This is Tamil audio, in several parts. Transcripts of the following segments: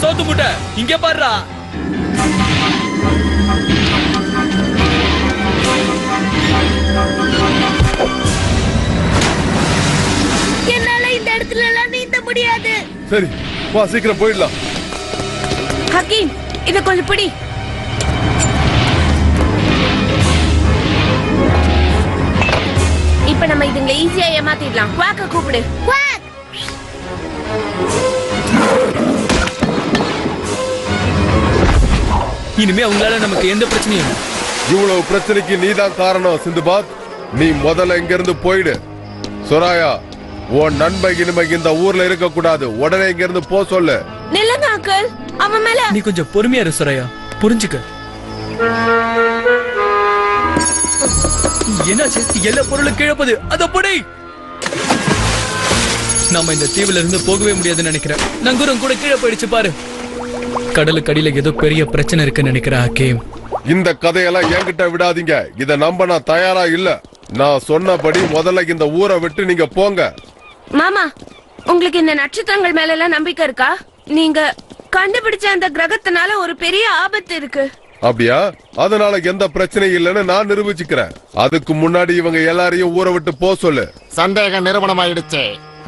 சோத்து முட்டை இங்க பாருடா. என்னால இந்த இடத்துல எல்லாம் நீந்த முடியாது. சரி வா, சீக்கிரம் போயிடலாம். ஹக்கீம், இத கொஞ்சம் பிடி. இப்ப நம்ம இதுங்களை ஈஸியா ஏமாத்திடலாம். குவாக்க கூப்பிடு. குவாக். இனிமே அவங்களால நமக்கு எந்த பிரச்சனையும். இவ்வளவு பிரச்சனைக்கு நீதான் காரணம் சிந்துபாத். நீ முதல்ல இங்க இருந்து போயிடு. சுராயா, உன் நண்பன் இனிமே இந்த ஊர்ல இருக்க கூடாது. உடனே இங்க இருந்து போ சொல்லு. நில்லுங்க அங்கிள், அவன் மேல. நீ கொஞ்சம் பொறுமையா இரு சுரையா, புரிஞ்சுக்க. என்னாச்சு? எல்லா பொருளும் கிழப்பது. அத படி. நாம இந்த தீவுல இருந்து போகவே முடியாதுன்னு நினைக்கிறேன். நங்கூரம் கூட கீழே போயிடுச்சு பாரு. கடலுக்கு அடியில ஏதோ பெரிய பிரச்சனை இருக்குன்னு நினைக்கிறேன் ஹக்கீம். இந்த கதையெல்லாம் என்கிட்ட விடாதீங்க. இத நம்ப நான் தயாரா இல்ல. நான் சொன்னபடி முதல்ல இந்த ஊரை விட்டு நீங்க போங்க. மாமா, உங்களுக்கு இந்த நட்சத்திரங்கள் மேல எல்லாம் நம்பிக்கை இருக்கா? நீங்க கண்டுபிடிச்ச அந்த கிரகத்தினால ஒரு பெரிய ஆபத்து இருக்கு. அப்படியா? அதனால எந்த பிரச்சனையும் இல்லைன்னு நான் நிரூபிச்சுக்கிறேன். அதுக்கு முன்னாடி இவங்க எல்லாரையும் ஊரை விட்டு போ சொல்லு. சந்தேகம் நிறுவனமாயிடுச்சு.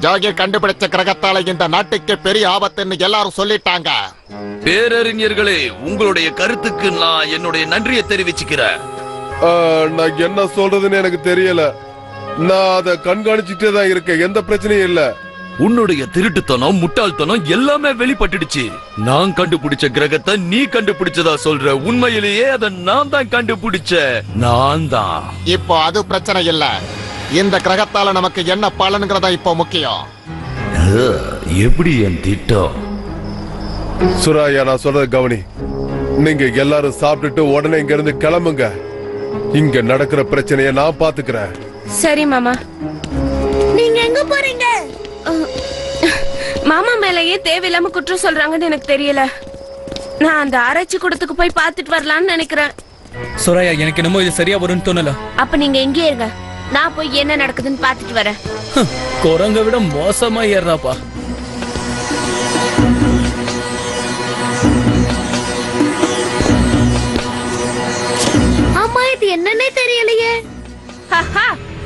ஜாகிர் கண்டுபிடிச்ச கிரகத்தால இந்த நாட்டுக்கு பெரிய ஆபத்துன்னு எல்லாரும் சொல்லிட்டாங்க. பேரறிஞர்களே, உங்களுடைய கருத்துக்கு நான் என்னுடைய நன்றியை தெரிவிச்சுக்கிறேன். நான் என்ன சொல்றதுன்னு எனக்கு தெரியல. நான் அதை கண்காணிச்சுட்டே தான் இருக்கேன். எந்த பிரச்சனையும் இல்ல. உன்னுடைய திருட்டுத்தனம், முட்டாள்தனம் எல்லாமே வெளிப்பட்டுடுச்சு. நான் கண்டுபிடிச்ச கிரகத்தை நீ கண்டுபிடிச்சதா சொல்ற. உண்மையிலேயே அதை நான் தான் கண்டுபிடிச்ச. நான் தான். இப்போ அது பிரச்சனை இல்ல. இந்த கிரகத்தால நமக்கு என்ன பலனுங்கிறதா இப்போ முக்கியம். எப்படி என் திட்டம்? சுராயா, நான் சொல்றது கவனி. நீங்க எல்லாரும் சாப்பிட்டுட்டு உடனே இங்க இருந்து கிளம்புங்க. இங்க நடக்கிற பிரச்சனைய நான் பாத்துக்கிறேன். சரி மாமா. நீங்க எங்க போறீங்க? மாமா மேலேயே தேவையில்லாம குற்றம் சொல்றாங்கன்னு எனக்கு தெரியல. நான் அந்த ஆராய்ச்சி கூடத்துக்கு போய் பாத்துட்டு வரலாம்னு நினைக்கிறேன். சுரையா, எனக்கு என்னமோ இது சரியா வரும்னு தோணல. அப்ப நீங்க எங்கே இருங்க, நான் போய் என்ன நடக்குதுன்னு பாத்துட்டு வரேன். குரங்க விட மோசமா ஏறாப்பா. ஆமா, இது என்னன்னே தெரியலையே.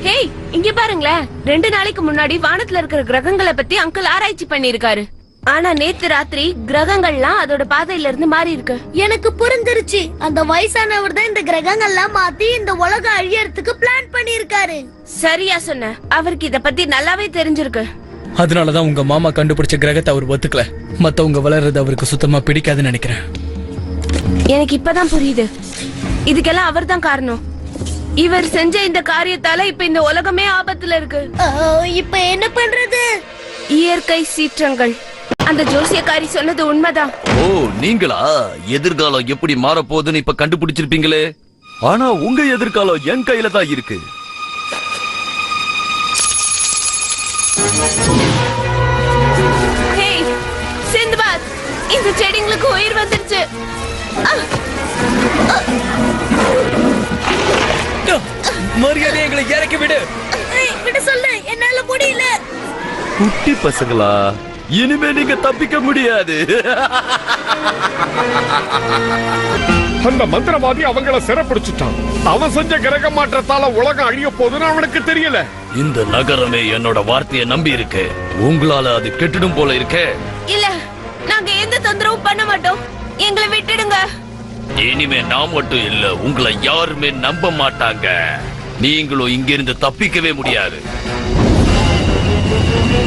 ஹேய், இங்க பாருங்களேன். 2 நாளைக்கு முன்னாடி வானத்துல இருக்கிற கிரகங்களை பத்தி அங்கிள் ஆராய்ச்சி பண்ணிருக்காரு. ஆனா நேத்து ராத்திரி கிரகங்கள்லாம் அதோட பாதையில இருந்து மாறி இருக்கு. எனக்கு புரிஞ்சிருச்சு. அந்த வயசானவர் தான் இந்த கிரகங்கள்லாம் மாத்தி இந்த உலகம் அழியறதுக்கு பிளான் பண்ணிருக்காரு. சரியா சொன்ன. அவருக்கு இத பத்தி நல்லாவே தெரிஞ்சிருக்கு. அதனாலதான் உங்க மாமா கண்டுபிடிச்ச கிரகத்தை அவர் ஒத்துக்கல. மத்தவங்க வளர்றது அவருக்கு சுத்தமா பிடிக்காதுன்னு நினைக்கிறேன். எனக்கு இப்பதான் புரியுது. இதுக்கெல்லாம் அவர் தான் காரணம். இவர் செஞ்ச இந்த காரியத்தால இப்ப இந்த உலகமே ஆபத்துல இருக்கு. இப்ப என்ன பண்றது? இயற்கை சீற்றங்கள். அந்த ஜோசியக்காரி சொன்னது உண்மைதான். ஓ, நீங்களா? எதிர்காலம் எப்படி மாறப்போகுதுன்னு இப்ப கண்டுபிடிச்சிருப்பீங்களே. ஆனா உங்க எதிர்காலம் என் கையில தான் இருக்கு. ஹேய் சிந்துபாத், இந்த செடிங்களுக்கு உயிர் வந்துருச்சு. மரியாதை எங்களை இறக்கி விடு. விட சொல்ல, என்னால முடியல. குட்டி பசங்களா, இனிமே நீங்க தப்பிக்க முடியாது. அந்த மந்திரவாதி அவங்கள சிறைப்பிடிச்சுட்டான். அவன் செஞ்ச கிரக மாற்றத்தால உலகம் அழிய போதுன்னு அவனுக்கு தெரியல. இந்த நகரமே என்னோட வார்த்தையை நம்பி இருக்கு. உங்களால அது கெட்டுடும் போல இருக்கே. இல்ல, நாங்க எந்த தொந்தரவும் பண்ண மாட்டோம். எங்களை விட்டுடுங்க. இனிமே நான் மட்டும் இல்ல, உங்களை யாருமே நம்ப மாட்டாங்க. நீங்களும் இங்கிருந்து தப்பிக்கவே முடியாது.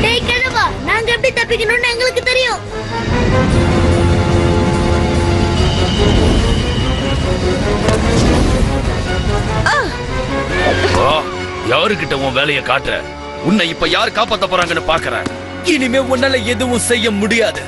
டேய் கிழவா, நாங்க எப்படி தப்பிக்கணும்னு எங்களுக்கு தெரியும். யாருக்கிட்ட உன் வேலையை காட்டுற? உன்னை இப்ப யார் காப்பாத்த போறாங்கன்னு பாக்குறேன். இனிமே உன்னால எதுவும் செய்ய முடியாது.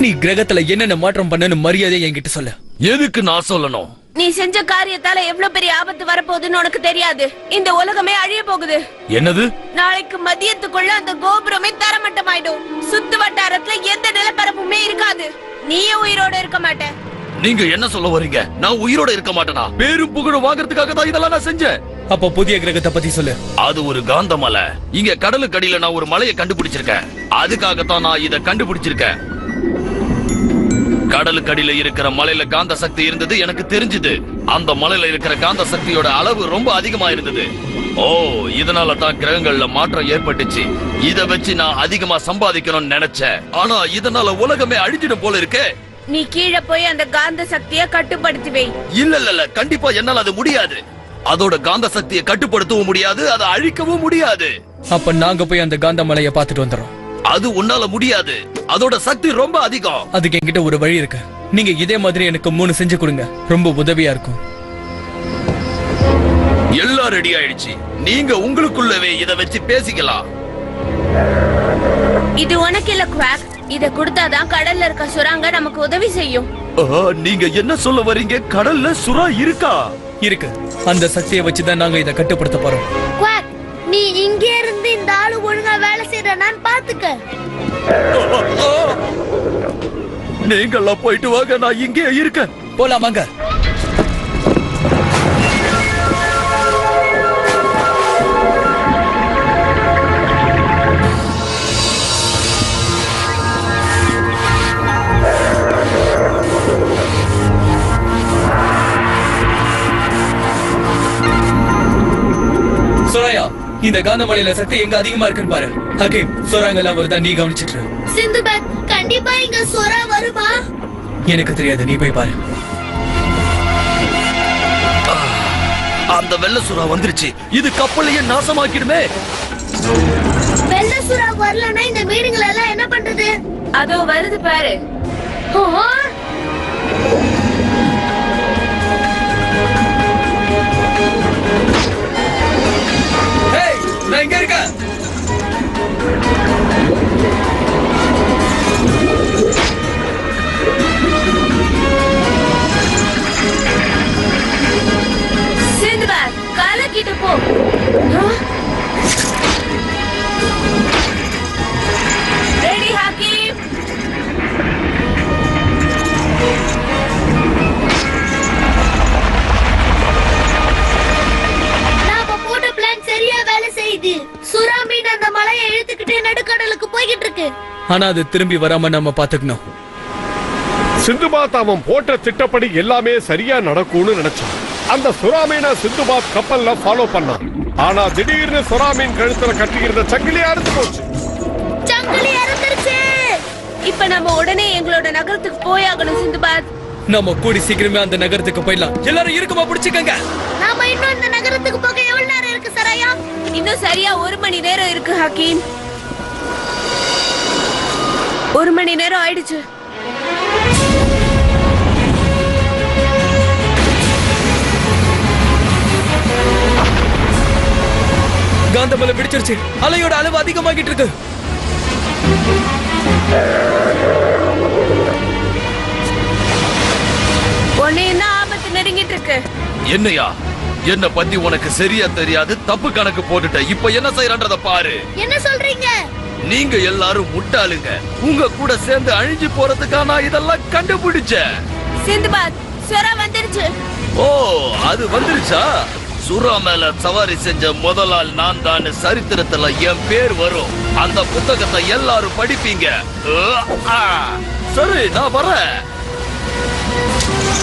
நீ கிரகத்துல என்னென்ன மாற்றம் பண்ணனு மரியாதை என்கிட்ட சொல்ல. எதுக்கு நான் சொல்லணும்? நீ செஞ்ச காரியத்தால எவ்வளவு பெரிய ஆபத்து வரப்போகுதுன்னு உனக்கு தெரியாது. இந்த உலகமே அழிய போகுது. என்னது? நாளைக்கு மதியத்துக்குள்ள அந்த கோபுரமே தரமட்டமாயிடும். சுத்து வட்டாரத்துல எந்த நிலப்பரப்புமே இருக்காது. நீயே உயிரோட இருக்க மாட்ட. நீங்க என்ன சொல்ல வரீங்க? நான் உயிரோட இருக்க மாட்டேனா? பேரும் புகழும் வாங்குறதுக்காக தான் இதெல்லாம் நான் செஞ்சேன். அப்போ புதிய கிரகத்தை பத்தி சொல்லு. அது ஒரு காந்த மலை. இங்க கடலுக்கடியில நான் ஒரு மலையை கண்டுபிடிச்சிருக்கேன். அதுக்காகத்தான் நான் இத கண்டுபிடிச்சிருக்கேன். கடலுக்கடியில இருக்கிற மலையில காந்த சக்தி இருந்தது எனக்கு தெரிஞ்சது. அந்த மலையில இருக்கிற காந்த சக்தியோட அளவு ரொம்ப அதிகமா இருந்தது. ஓ, இதனால தான் கிரகங்கள்ல மாற்றம் ஏற்பட்டுச்சு. இத வச்சு நான் அதிகமா சம்பாதிக்கணும்னு நினைச்சேன். ஆனா இதனால உலகமே அழிஞ்சிடும் போல இருக்கே. நீ கீழே போய் அந்த காந்த சக்தியை கட்டுப்படுத்தி வை. இல்ல கண்டிப்பா என்னால அது முடியாது. அதோட காந்த சக்தியை கட்டுப்படுத்தவும் முடியாது, அதை அழிக்கவும் முடியாது. அப்ப நாங்க போய் அந்த காந்த மலையை பார்த்துட்டு வந்துடுறோம். அது உன்னால முடியாது. அதோட சக்தி ரொம்ப அதிகம். அதுக்கு என்கிட்ட ஒரு வழி இருக்கு. நீங்க இதே மாதிரி எனக்கு 3 செஞ்சு கொடுங்க, ரொம்ப உதவியா இருக்கும். எல்லாம் ரெடி ஆயிடுச்சு. நீங்க உங்களுக்குள்ளவே இத வச்சு பேசிக்கலாம். இது உனக்கு இல்ல குவாக். இத கொடுத்தாதான் கடல்ல இருக்க சுறாங்க நமக்கு உதவி செய்யும். நீங்க என்ன சொல்ல வரீங்க? கடல்ல சுறா இருக்கா? இருக்கு. அந்த சக்தியை வச்சுதான் நாங்க இத கட்டுப்படுத்த போறோம். குவாக், நீ இங்க இருந்து இந்த ஆளு ஒழுங்கா வேலை செய்யறானான்னு பாத்துக்க. நீங்கெல்லாம் போயிட்டு வாங்க, நான் இங்கே இருக்கேன். போலாமாங்க? சுராயா, இந்த காந்தமலையில சக்தி எங்க அதிகமா இருக்குன்னு பாரு. ஹக்கீம், சுராங்கெல்லாம் வருதா நீ கவனிச்சிட்டு இரு. சிந்துபாத், கண்டிப்பா இங்க சொரா வருமா? எனக்கு தெரியாது, நீ போய் பாரு. அந்த வெள்ள சுறா வந்துருச்சு. இது கப்பலையே நாசமாக்கிடுமே. வெள்ள சுறா வரலன்னா இந்த மீனுங்களை எல்லாம் என்ன பண்றது? அதோ வருது பாரு. ஓ, ஹேய், நான் இங்க இருக்கேன். சிந்துபாத், கலக்கிட்டு போ. ரெடி ஹக்கீம்? நாம போட்ட பிளான் சரியா வேலை செய்யுது. சுறா மீன் அந்த மலையை இழுத்துக்கிட்டு நடுக்கடலுக்கு போய்கிட்டு இருக்கு. ஆனா அது திரும்பி வராம நம்ம பாத்துக்கணும். சிந்துபாத் அவன் போட்ட திட்டப்படி எல்லாமே சரியா நடக்கும்னு நினைச்சான். அந்த சுறாமீனை சிந்துபாத் கப்பல்ல ஃபாலோ பண்ணான். ஆனா திடீர்னு சுறாமீன் கழுத்துல கட்டியிருந்த சங்கிலி அறுத்து போச்சு. சங்கிலி அறுந்துருச்சு. இப்ப நம்ம உடனே எங்களோட நகரத்துக்கு போயாகணும் சிந்துபாத். நம்ம கூடி சீக்கிரமே அந்த நகரத்துக்கு போயிடலாம். எல்லாரும் இருக்குமா பிடிச்சுக்கங்க. நாம இன்னும் இந்த நகரத்துக்கு போக எவ்வளவு நேரம் இருக்கு சராயா? இன்னும் சரியா 1 மணி நேரம் இருக்கு ஹக்கீம். 1 மணி நேரம் ஆயிடுச்சு. காந்தமலை பிடிச்சிருச்சு. அலையோட அளவு அதிகமாகிட்டு இருக்கு. உன்னை என்ன ஆபத்து நெருங்கிட்டு இருக்கு? என்னையா? என்ன பத்தி உனக்கு சரியா தெரியாது. தப்பு கணக்கு போட்டுட்ட. இப்ப என்ன செய்யறன்றத பாரு. என்ன சொல்றீங்க? நீங்க எல்லாரும் முட்டாளுங்க. உங்க கூட சேர்ந்து அழிஞ்சு போறதுக்கா நான் இதெல்லாம் கண்டுபிடிச்சேன். சிந்துபாத், சுறா வந்துருச்சு. ஓ, அது வந்துருச்சா? சுறா மேல சவாரி செஞ்ச முதல் ஆள் நான் தான். சரித்திரத்துல என் பேர் வரும். அந்த புத்தகத்தை எல்லாரும் படிப்பீங்க. சரி, நான் வரேன்.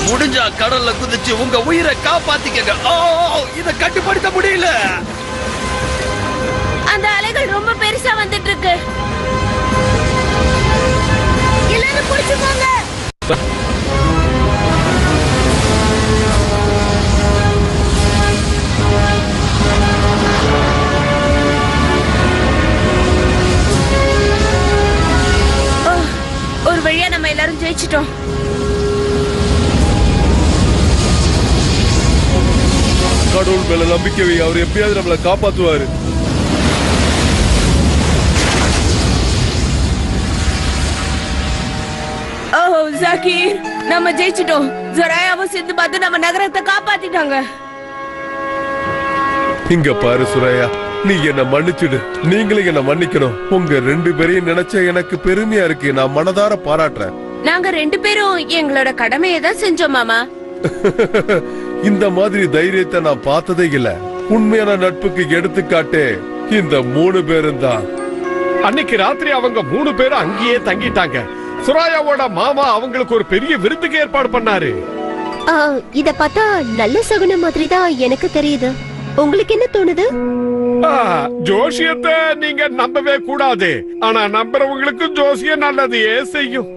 முடிஞ்சா கடல்ல குதிச்சு உங்க உயிரை காப்பாத்திக்கங்க. இத கட்டுப்படுத்த முடியல. அந்த அலைகள் ரொம்ப பெருசா வந்துட்டு இருக்கு. எல்லாரும் புடிச்சுக்கோங்க. ஒரு வழியா நம்ம எல்லாரும் ஜெயிச்சிட்டோம். கடவுள் மேல நம்பிக்கை வை. அவர் எப்படியாவது நம்மளை காப்பாத்துவாரு. ஓ ஜாகீர், நம்ம ஜெயிச்சிட்டோம். ஜொராயாவும் சிந்துபாத்தும் நம்ம நகரத்தை காப்பாத்திட்டாங்க. இங்க பாரு சுரையா, நீ என்ன மன்னிச்சுடு. நீங்களும் என்ன மன்னிக்கணும். உங்க 2 பேரையும் நினைச்ச எனக்கு பெருமையா இருக்கு. நான் மனதார பாராட்டுறேன். நாங்க 2 பேரும் எங்களோட கடமையை தான் செஞ்சோம் மாமா. இந்த மாதிரி தைரியத்தை நான் பார்த்ததே இல்ல. உண்மையான நட்புக்கு எடுத்துக்காட்டே இந்த 3 பேரும் தான். அன்னைக்கு ராத்திரி அவங்க 3 பேரும் அங்கேயே தங்கிட்டாங்க. சுராயாவோட மாமா அவங்களுக்கு ஒரு பெரிய விருந்துக்கு ஏற்பாடு பண்ணாரு. இத பார்த்தா நல்ல சகுனம் மாதிரி தான் எனக்கு தெரியுது. உங்களுக்கு என்ன தோணுது? ஜோசியத்தை நீங்க நம்பவே கூடாது. ஆனா நம்புறவங்களுக்கு ஜோசியம் நல்லதையே செய்யும்.